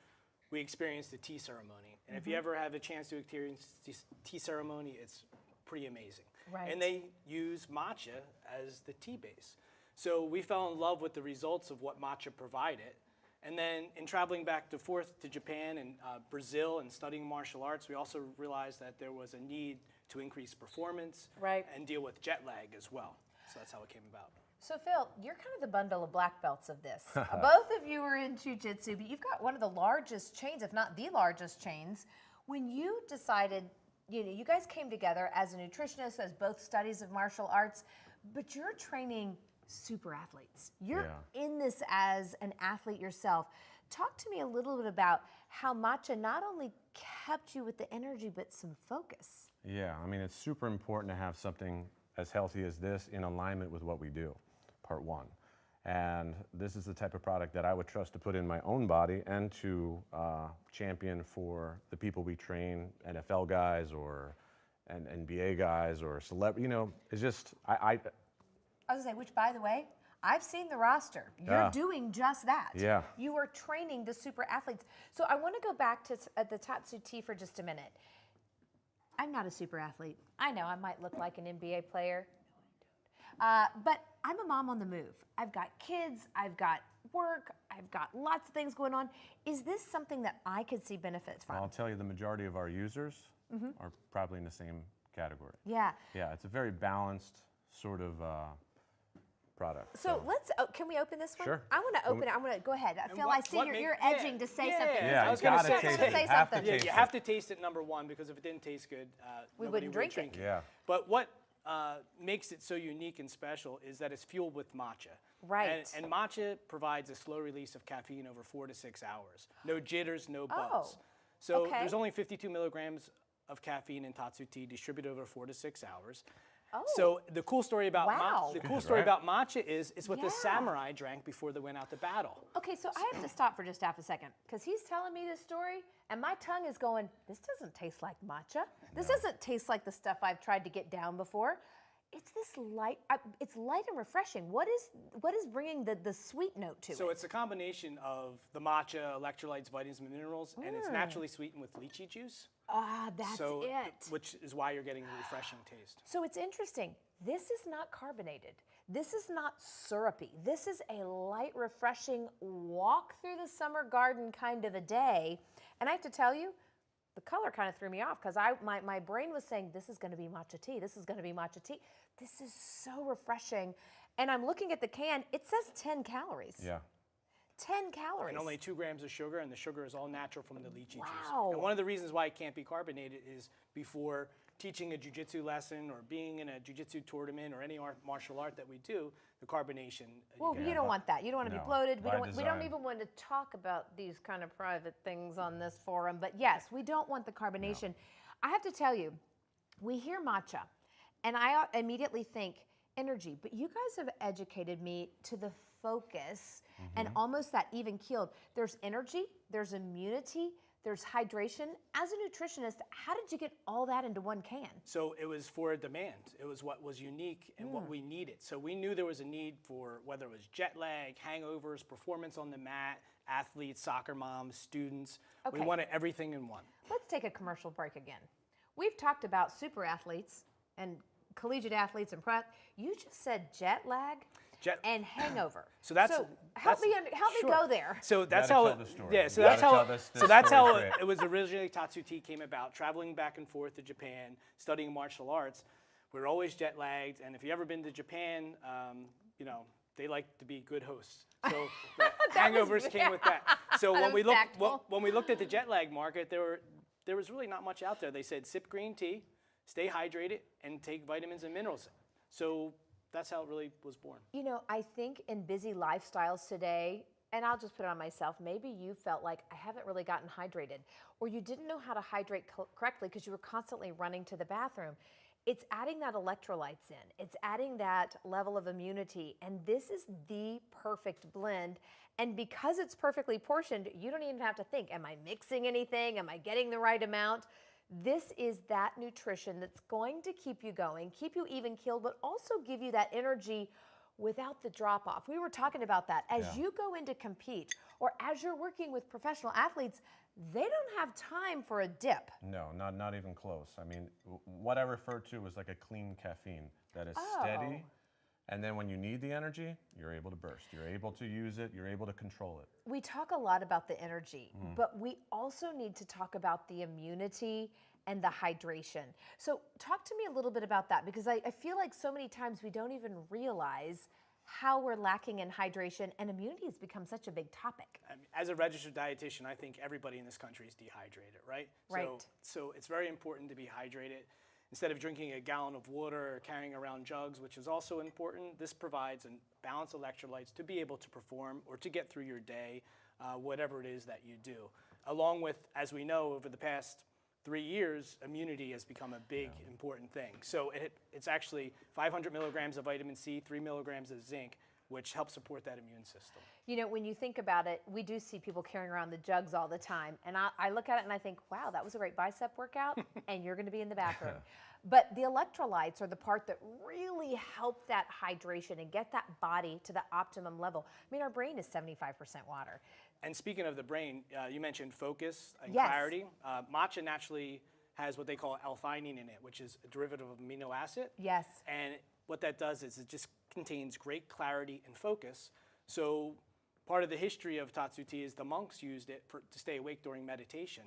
[SPEAKER 4] we experienced the tea ceremony. And if you ever have a chance to experience this tea ceremony, it's pretty amazing.
[SPEAKER 1] Right.
[SPEAKER 4] And they use matcha as the tea base. So we fell in love with the results of what matcha provided. And then in traveling back and forth to Japan and Brazil and studying martial arts, we also realized that there was a need to increase performance and deal with jet lag as well. So that's how it came about.
[SPEAKER 1] So Phil, you're kind of the bundle of black belts of this. Both of you are in jiu-jitsu, but you've got one of the largest chains, if not the largest chains. When you decided, you guys came together as a nutritionist, as both studies of martial arts, but you're training super athletes. You're in this as an athlete yourself. Talk to me a little bit about how matcha not only kept you with the energy, but some focus.
[SPEAKER 5] Yeah, I mean, it's super important to have something as healthy as this in alignment with what we do, part one. And this is the type of product that I would trust to put in my own body and to champion for the people we train, NFL guys or NBA guys or celebrity. You know, it's just,
[SPEAKER 1] I was gonna say, which by the way, I've seen the roster. You're doing just that.
[SPEAKER 5] Yeah.
[SPEAKER 1] You are training the super athletes. So I want to go back to the Tatsu Tea for just a minute. I'm not a super athlete. I know I might look like an NBA player. But I'm a mom on the move. I've got kids, I've got work, I've got lots of things going on. Is this something that I could see benefits from?
[SPEAKER 5] I'll tell you, the majority of our users are probably in the same category.
[SPEAKER 1] Yeah.
[SPEAKER 5] Yeah, it's a very balanced sort of product.
[SPEAKER 1] So let's, can we open this one?
[SPEAKER 5] Sure.
[SPEAKER 1] I want to open it. I want to, go ahead. I feel
[SPEAKER 4] what-
[SPEAKER 1] I see
[SPEAKER 4] what
[SPEAKER 1] you're
[SPEAKER 4] make-
[SPEAKER 1] edging to say
[SPEAKER 4] yeah,
[SPEAKER 1] something.
[SPEAKER 4] yeah,
[SPEAKER 5] Yeah,
[SPEAKER 4] I was
[SPEAKER 5] you
[SPEAKER 4] gonna
[SPEAKER 5] gotta
[SPEAKER 4] say-
[SPEAKER 5] taste
[SPEAKER 1] say
[SPEAKER 5] it. You have to
[SPEAKER 1] something.
[SPEAKER 4] Yeah,
[SPEAKER 5] taste
[SPEAKER 4] you
[SPEAKER 5] it.
[SPEAKER 4] have to taste it, number one, because if it didn't taste good,
[SPEAKER 1] We
[SPEAKER 4] nobody
[SPEAKER 1] wouldn't
[SPEAKER 4] would
[SPEAKER 1] drink it.
[SPEAKER 4] drink it.
[SPEAKER 5] Yeah.
[SPEAKER 4] But what makes it so unique and special is that it's fueled with matcha.
[SPEAKER 1] Right.
[SPEAKER 4] And matcha provides a slow release of caffeine over 4 to 6 hours. No jitters, no buzz.
[SPEAKER 1] Oh,
[SPEAKER 4] So
[SPEAKER 1] okay.
[SPEAKER 4] there's only 52 milligrams of caffeine in Tatsu tea distributed over 4 to 6 hours.
[SPEAKER 1] Oh.
[SPEAKER 4] So the cool story about
[SPEAKER 1] Wow.
[SPEAKER 4] matcha is it's what the
[SPEAKER 1] Yeah.
[SPEAKER 4] samurai drank before they went out to battle.
[SPEAKER 1] Okay, so I have to stop for just half a second because he's telling me this story and my tongue is going, this doesn't taste like matcha. This doesn't taste like the stuff I've tried to get down before. It's this light, it's light and refreshing. What is bringing the sweet note to it?
[SPEAKER 4] So it's a combination of the matcha, electrolytes, vitamins, and minerals, and it's naturally sweetened with lychee juice.
[SPEAKER 1] Ah, that's
[SPEAKER 4] So,
[SPEAKER 1] it.
[SPEAKER 4] which is why you're getting the refreshing taste.
[SPEAKER 1] So it's interesting. This is not carbonated. This is not syrupy. This is a light, refreshing walk through the summer garden kind of a day. And I have to tell you, the color kind of threw me off because my brain was saying, this is going to be matcha tea. This is going to be matcha tea. This is so refreshing. And I'm looking at the can. It says 10 calories.
[SPEAKER 5] Yeah.
[SPEAKER 1] 10 calories.
[SPEAKER 4] And only 2 grams of sugar, and the sugar is all natural from the lychee juice.
[SPEAKER 1] Wow.
[SPEAKER 4] And one of the reasons why it can't be carbonated is before teaching a jiu-jitsu lesson or being in a jiu-jitsu tournament or any martial art that we do, the carbonation.
[SPEAKER 1] Well, you don't want that. You don't want to
[SPEAKER 5] No,
[SPEAKER 1] be bloated. We
[SPEAKER 5] by
[SPEAKER 1] don't
[SPEAKER 5] design.
[SPEAKER 1] even want to talk about these kind of private things on this forum. But yes, we don't want the carbonation. I have to tell you, we hear matcha, and I immediately think energy. But you guys have educated me to the focus and almost that even keeled. There's energy, there's immunity, there's hydration. As a nutritionist, how did you get all that into one can?
[SPEAKER 4] So it was for a demand. It was what was unique and what we needed. So we knew there was a need for whether it was jet lag, hangovers, performance on the mat, athletes, soccer moms, students. We
[SPEAKER 1] Okay.
[SPEAKER 4] wanted everything in one.
[SPEAKER 1] Let's take a commercial break again. We've talked about super athletes and collegiate athletes and prep. You just said jet lag and hangover.
[SPEAKER 4] So that's
[SPEAKER 1] help me
[SPEAKER 4] sure.
[SPEAKER 1] go there.
[SPEAKER 4] So that's
[SPEAKER 5] gotta
[SPEAKER 4] how
[SPEAKER 5] tell the story.
[SPEAKER 4] yeah.
[SPEAKER 5] You
[SPEAKER 4] So that's
[SPEAKER 5] gotta
[SPEAKER 4] how
[SPEAKER 5] tell this
[SPEAKER 4] so that's
[SPEAKER 5] story
[SPEAKER 4] how
[SPEAKER 5] straight.
[SPEAKER 4] it was originally Tatsu Tea came about. Traveling back and forth to Japan, studying martial arts, we were always jet lagged. And if you ever been to Japan, you know they like to be good hosts. So the hangovers came with that. So
[SPEAKER 1] That
[SPEAKER 4] when we
[SPEAKER 1] was
[SPEAKER 4] looked
[SPEAKER 1] tactful.
[SPEAKER 4] when we looked at the jet lag market, there was really not much out there. They said sip green tea, stay hydrated, and take vitamins and minerals. So that's how it really was born.
[SPEAKER 1] You know, I think in busy lifestyles today, and I'll just put it on myself, maybe you felt like I haven't really gotten hydrated, or you didn't know how to hydrate correctly because you were constantly running to the bathroom. It's adding that electrolytes in. It's adding that level of immunity. And this is the perfect blend. And because it's perfectly portioned, you don't even have to think, am I mixing anything? Am I getting the right amount? This is that nutrition that's going to keep you going, keep you even keeled, but also give you that energy without the drop off. We were talking about that. As you go in to compete, or as you're working with professional athletes, they don't have time for a dip.
[SPEAKER 5] No, not even close. I mean, what I refer to is like a clean caffeine that is steady, and then when you need the energy, you're able to burst. You're able to use it. You're able to control it.
[SPEAKER 1] We talk a lot about the energy, but we also need to talk about the immunity and the hydration. So talk to me a little bit about that, because I feel like so many times we don't even realize how we're lacking in hydration, and immunity has become such a big topic.
[SPEAKER 4] I mean, as a registered dietitian, I think everybody in this country is dehydrated, right?
[SPEAKER 1] Right.
[SPEAKER 4] So it's very important to be hydrated. instead of drinking a gallon of water or carrying around jugs, which is also important, this provides a balanced electrolytes to be able to perform or to get through your day, whatever it is that you do. Along with, as we know, over the past 3 years, immunity has become a big, important thing. So it's actually 500 milligrams of vitamin C, 3 milligrams of zinc, which helps support that immune system.
[SPEAKER 1] You know, when you think about it, we do see people carrying around the jugs all the time. And I look at it and I think, wow, that was a great bicep workout, and you're going to be in the bathroom. But the electrolytes are the part that really help that hydration and get that body to the optimum level. I mean, our brain is 75% water.
[SPEAKER 4] And speaking of the brain, you mentioned focus and
[SPEAKER 1] Yes.
[SPEAKER 4] clarity. Matcha naturally has what they call L-theanine in it, which is a derivative of amino acid.
[SPEAKER 1] Yes.
[SPEAKER 4] And what that does is it just contains great clarity and focus. So part of the history of Tatsu tea is the monks used it to stay awake during meditation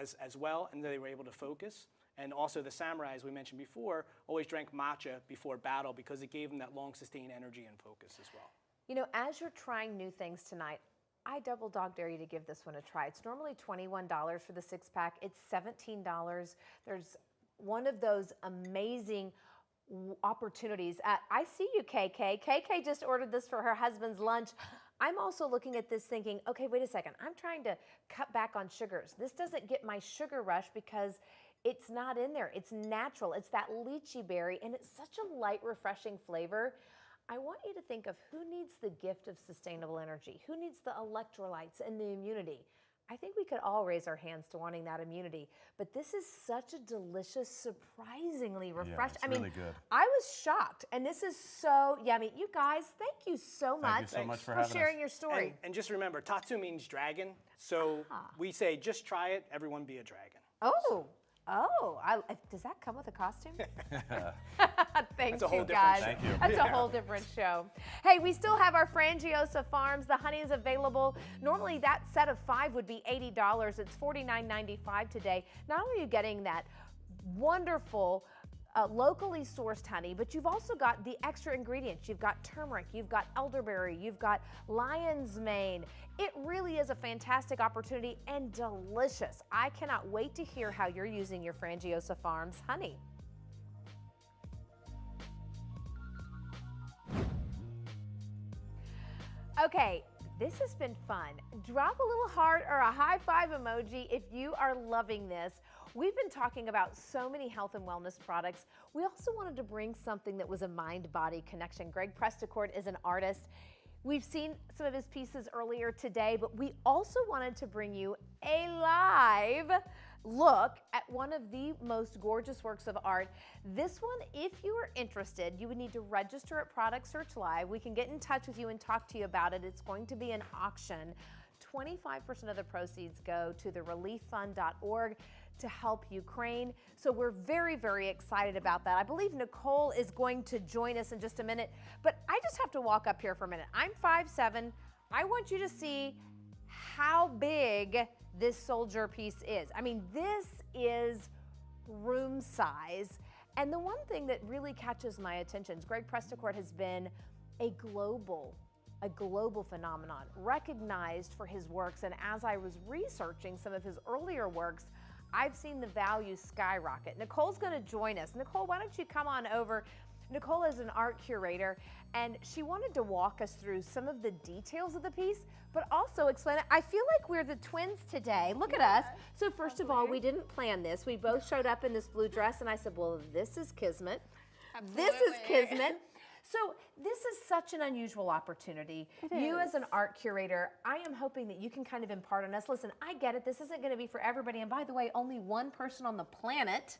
[SPEAKER 4] as well, and they were able to focus. And also the samurai, as we mentioned before, always drank matcha before battle because it gave them that long sustained energy and focus as well.
[SPEAKER 1] You know, as you're trying new things tonight, I double dog dare you to give this one a try. It's normally $21 for the 6-pack. It's $17. There's one of those amazing opportunities. I see you, KK. KK just ordered this for her husband's lunch. I'm also looking at this thinking, okay, wait a second. I'm trying to cut back on sugars. This doesn't get my sugar rush because it's not in there. It's natural. It's that lychee berry, and it's such a light, refreshing flavor. I want you to think of who needs the gift of sustainable energy, who needs the electrolytes and the immunity. I think we could all raise our hands to wanting that immunity, but this is such a delicious, surprisingly refreshing.
[SPEAKER 5] it's really good.
[SPEAKER 1] I was shocked, and this is so yummy. You guys, thank you so much,
[SPEAKER 5] you so much for having us.
[SPEAKER 1] sharing your story.
[SPEAKER 4] And just remember, Tatsu means dragon. So we say, just try it, everyone be a dragon.
[SPEAKER 1] Does that come with a costume?
[SPEAKER 4] That's a whole different
[SPEAKER 1] guys.
[SPEAKER 4] show.
[SPEAKER 5] Thank you.
[SPEAKER 1] That's a whole different show. Hey, we still have our Frangiosa Farms. The honey is available. Normally that set of 5 would be $80. It's $49.95 today. Not only are you getting that wonderful locally sourced honey, but you've also got the extra ingredients. You've got turmeric, you've got elderberry, you've got lion's mane. It really is a fantastic opportunity and delicious. I cannot wait to hear how you're using your Frangiosa Farms honey. Okay, this has been fun. Drop a little heart or a high five emoji if you are loving this. We've been talking about so many health and wellness products. We also wanted to bring something that was a mind-body connection. Greg Presticourt is an artist. We've seen some of his pieces earlier today, but we also wanted to bring you a live look at one of the most gorgeous works of art. This one, if you are interested, you would need to register at Product Search Live. We can get in touch with you and talk to you about it. It's going to be an auction. 25% of the proceeds go to the relieffund.org to help Ukraine. So we're very, very excited about that. I believe Nicole is going to join us in just a minute, but I just have to walk up here for a minute. I'm 5'7". I want you to see how big this soldier piece is. I mean, this is room size. And the one thing that really catches my attention is Greg Presticourt has been a global phenomenon, recognized for his works. And as I was researching some of his earlier works, I've seen the value skyrocket. Nicole's gonna join us. Nicole, why don't you come on over? Nicole is an art curator, and she wanted to walk us through some of the details of the piece, but also explain it. I feel like we're the twins today. Look at us. So first of all, we didn't plan this. We both showed up in this blue dress, and I said, well, this is Kismet. This is Kismet. So this is such an unusual opportunity. You as an art curator, I am hoping that you can kind of impart on us. Listen, I get it. This isn't going to be for everybody. And by the way, only one person on the planet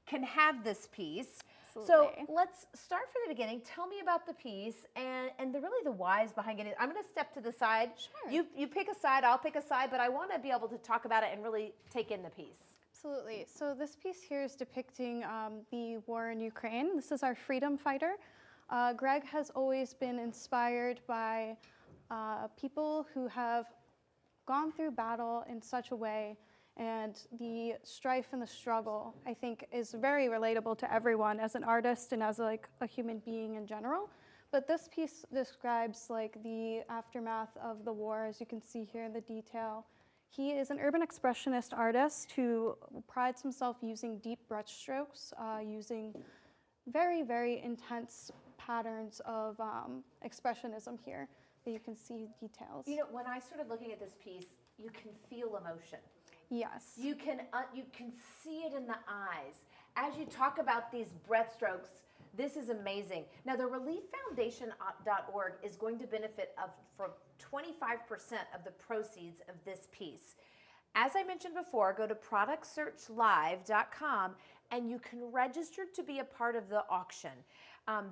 [SPEAKER 1] can have this piece. So let's start from the beginning. Tell me about the piece and really the whys behind it. I'm going to step to the side. Sure. You pick a side, I'll pick a side, but I want to be able to talk about it and really take in the piece.
[SPEAKER 8] Absolutely. So this piece here is depicting the war in Ukraine. This is our freedom fighter. Greg has always been inspired by people who have gone through battle in such a way, and the strife and the struggle, I think, is very relatable to everyone as an artist and as like a human being in general. But this piece describes like the aftermath of the war, as you can see here in the detail. He is an urban expressionist artist who prides himself using deep brushstrokes, using very, very intense patterns of expressionism here that you can see details.
[SPEAKER 1] You know, when I started looking at this piece, you can feel emotion.
[SPEAKER 8] Yes.
[SPEAKER 1] You can see it in the eyes. As you talk about these breath strokes, this is amazing. Now, the relieffoundation.org is going to benefit from 25% of the proceeds of this piece. As I mentioned before, go to productsearchlive.com and you can register to be a part of the auction.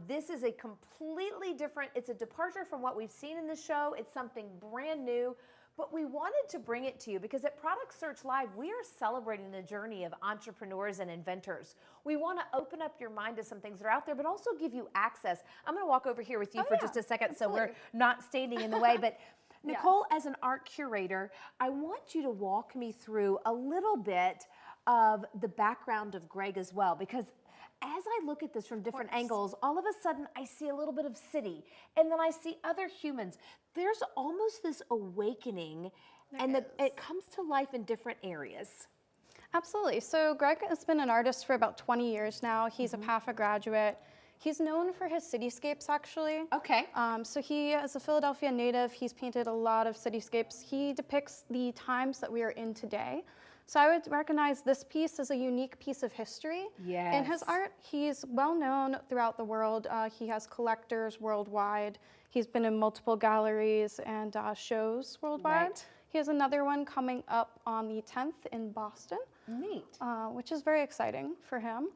[SPEAKER 1] This is a completely different, it's a departure from what we've seen in the show. It's something brand new. But we wanted to bring it to you because at Product Search Live, we are celebrating the journey of entrepreneurs and inventors. We want to open up your mind to some things that are out there, but also give you access. I'm going to walk over here with you for just a second so we're not standing in the way. But Nicole, as an art curator, I want you to walk me through a little bit of the background of Greg as well, because as I look at this from different angles, all of a sudden I see a little bit of city, and then I see other humans. There's almost this awakening, and it comes to life in different areas.
[SPEAKER 8] Absolutely. So Greg has been an artist for about 20 years now. He's a PAFA graduate. He's known for his cityscapes, actually.
[SPEAKER 1] Okay.
[SPEAKER 8] So he, as a Philadelphia native, he's painted a lot of cityscapes. He depicts the times that we are in today. So I would recognize this piece as a unique piece of history.
[SPEAKER 1] Yes.
[SPEAKER 8] In his art, he's well known throughout the world. He has collectors worldwide. He's been in multiple galleries and shows worldwide.
[SPEAKER 1] Right.
[SPEAKER 8] He has another one coming up on the 10th in Boston.
[SPEAKER 1] Neat.
[SPEAKER 8] Which is very exciting for him.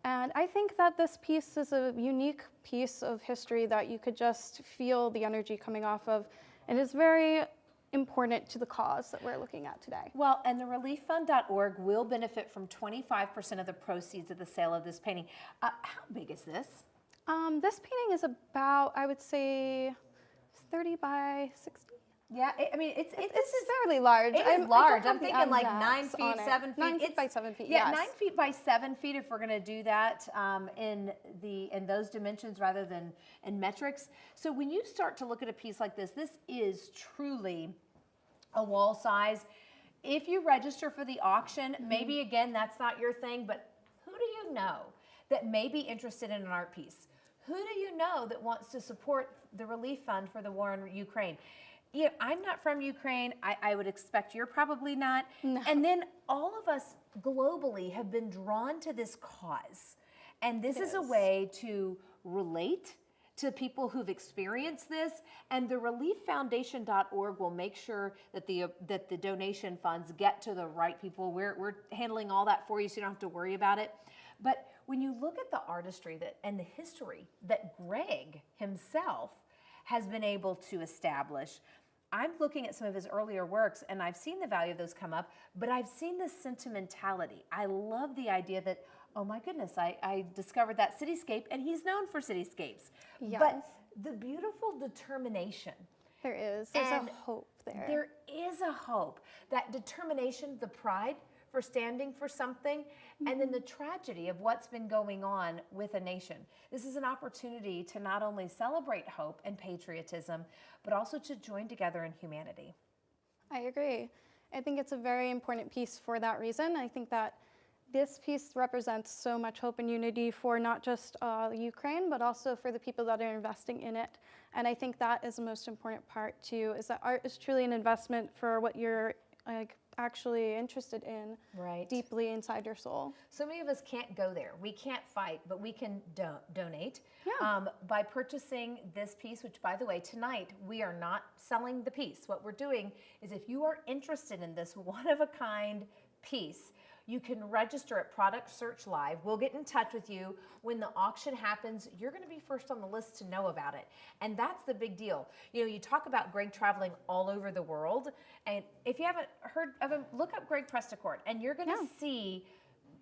[SPEAKER 8] And I think that this piece is a unique piece of history that you could just feel the energy coming off of. And it's very important to the cause that we're looking at today.
[SPEAKER 1] Well, and the relieffund.org will benefit from 25% of the proceeds of the sale of this painting. How big is this?
[SPEAKER 8] This painting is about, I would say, 30 by 60.
[SPEAKER 1] Yeah, I mean, it's
[SPEAKER 8] fairly large.
[SPEAKER 1] It is large. I'm thinking like 9 feet, 7 feet.
[SPEAKER 8] 9 feet by 7 feet.
[SPEAKER 1] Yeah,
[SPEAKER 8] yes.
[SPEAKER 1] 9 feet by 7 feet. If we're going to do that in those dimensions rather than in metrics. So when you start to look at a piece like this, this is truly a wall size. If you register for the auction, maybe again that's not your thing, but who do you know that may be interested in an art piece? Who do you know that wants to support the relief fund for the war in Ukraine? Yeah, I'm not from Ukraine. I would expect you're probably not. No. And then all of us globally have been drawn to this cause. And this is a way to relate to people who've experienced this. And the relieffoundation.org will make sure that the donation funds get to the right people. We're handling all that for you so you don't have to worry about it. But when you look at the artistry and the history that Greg himself has been able to establish, I'm looking at some of his earlier works and I've seen the value of those come up, but I've seen the sentimentality. I love the idea that, oh my goodness, I discovered that cityscape and he's known for cityscapes.
[SPEAKER 8] Yes.
[SPEAKER 1] But the beautiful determination.
[SPEAKER 8] There is. There's a hope there.
[SPEAKER 1] There is a hope. That determination, the pride for standing for something, and then the tragedy of what's been going on with a nation. This is an opportunity to not only celebrate hope and patriotism, but also to join together in humanity.
[SPEAKER 8] I agree. I think it's a very important piece for that reason. I think that this piece represents so much hope and unity for not just Ukraine, but also for the people that are investing in it. And I think that is the most important part too, is that art is truly an investment for what you're actually interested in deeply inside your soul.
[SPEAKER 1] So many of us can't go there. We can't fight, but we can donate by purchasing this piece, which by the way, tonight we are not selling the piece. What we're doing is if you are interested in this one-of-a-kind piece, you can register at Product Search Live. We'll get in touch with you. When the auction happens, you're going to be first on the list to know about it. And that's the big deal. You know, you talk about Greg traveling all over the world. And if you haven't heard of him, look up Greg Presticourt, and you're going to see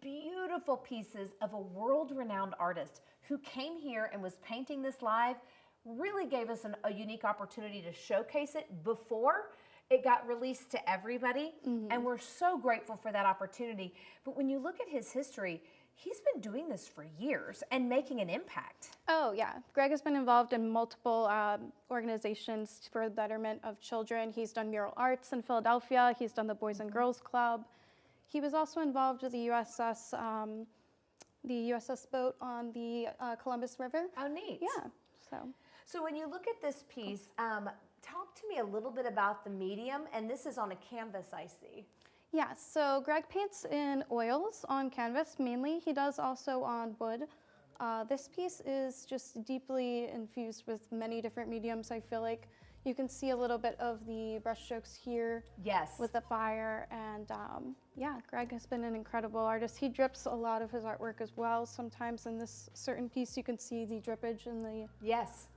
[SPEAKER 1] beautiful pieces of a world-renowned artist who came here and was painting this live, really gave us a unique opportunity to showcase it before it got released to everybody, and we're so grateful for that opportunity. But when you look at his history, he's been doing this for years and making an impact.
[SPEAKER 8] Oh, yeah. Greg has been involved in multiple organizations for the betterment of children. He's done mural arts in Philadelphia. He's done the Boys and Girls Club. He was also involved with the USS boat on the Columbus River.
[SPEAKER 1] Oh, neat.
[SPEAKER 8] Yeah.
[SPEAKER 1] So when you look at this piece, talk to me a little bit about the medium, and this is on a canvas, I see.
[SPEAKER 8] Yeah, so Greg paints in oils on canvas mainly. He does also on wood. This piece is just deeply infused with many different mediums. I feel like you can see a little bit of the brushstrokes here.
[SPEAKER 1] Yes.
[SPEAKER 8] With the fire, and yeah, Greg has been an incredible artist. He drips a lot of his artwork as well. Sometimes in this certain piece, you can see the drippage in the.
[SPEAKER 1] Yes.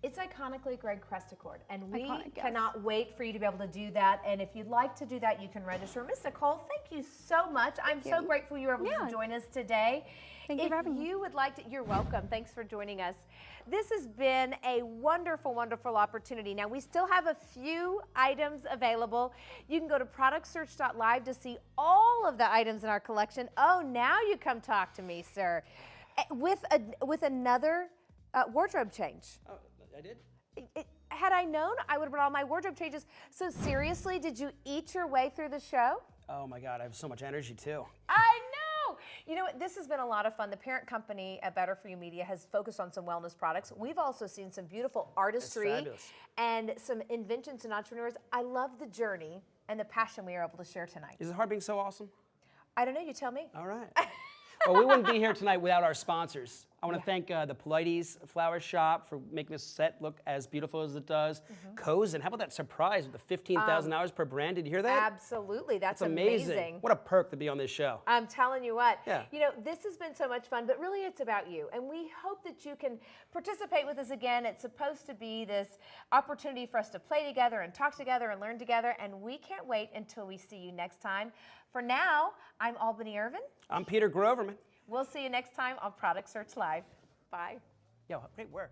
[SPEAKER 1] It's iconically Greg Cresticord, and we
[SPEAKER 8] Iconic, yes.
[SPEAKER 1] cannot wait for you to be able to do that. And if you'd like to do that, you can register. Miss Nicole, thank you so much. I'm so grateful you were able to join us today.
[SPEAKER 8] Thank you for having me.
[SPEAKER 1] If you would like to, you're welcome. Thanks for joining us. This has been a wonderful, wonderful opportunity. Now, we still have a few items available. You can go to productsearch.live to see all of the items in our collection. Oh, now you come talk to me, sir. With another wardrobe change.
[SPEAKER 3] Oh, I did?
[SPEAKER 1] Had I known, I would have brought all my wardrobe changes. So seriously, did you eat your way through the show?
[SPEAKER 3] Oh my God, I have so much energy too.
[SPEAKER 1] I know. You know what? This has been a lot of fun. The parent company at Better For You Media has focused on some wellness products. We've also seen some beautiful artistry and some inventions and entrepreneurs. I love the journey and the passion we are able to share tonight.
[SPEAKER 3] Is it hard being so awesome?
[SPEAKER 1] I don't know. You tell me.
[SPEAKER 3] All right. Well, we wouldn't be here tonight without our sponsors. I want to thank the Polites Flower Shop for making this set look as beautiful as it does. Cozen, how about that surprise with the $15,000 per brand? Did you hear that?
[SPEAKER 1] Absolutely. That's
[SPEAKER 3] amazing. What a perk to be on this show.
[SPEAKER 1] I'm telling you what.
[SPEAKER 3] Yeah.
[SPEAKER 1] You know, this has been so much fun, but really it's about you. And we hope that you can participate with us again. It's supposed to be this opportunity for us to play together and talk together and learn together. And we can't wait until we see you next time. For now, I'm Albany Irvin.
[SPEAKER 3] I'm Peter Groverman.
[SPEAKER 1] We'll see you next time on Product Search Live. Bye.
[SPEAKER 3] Yo, great work.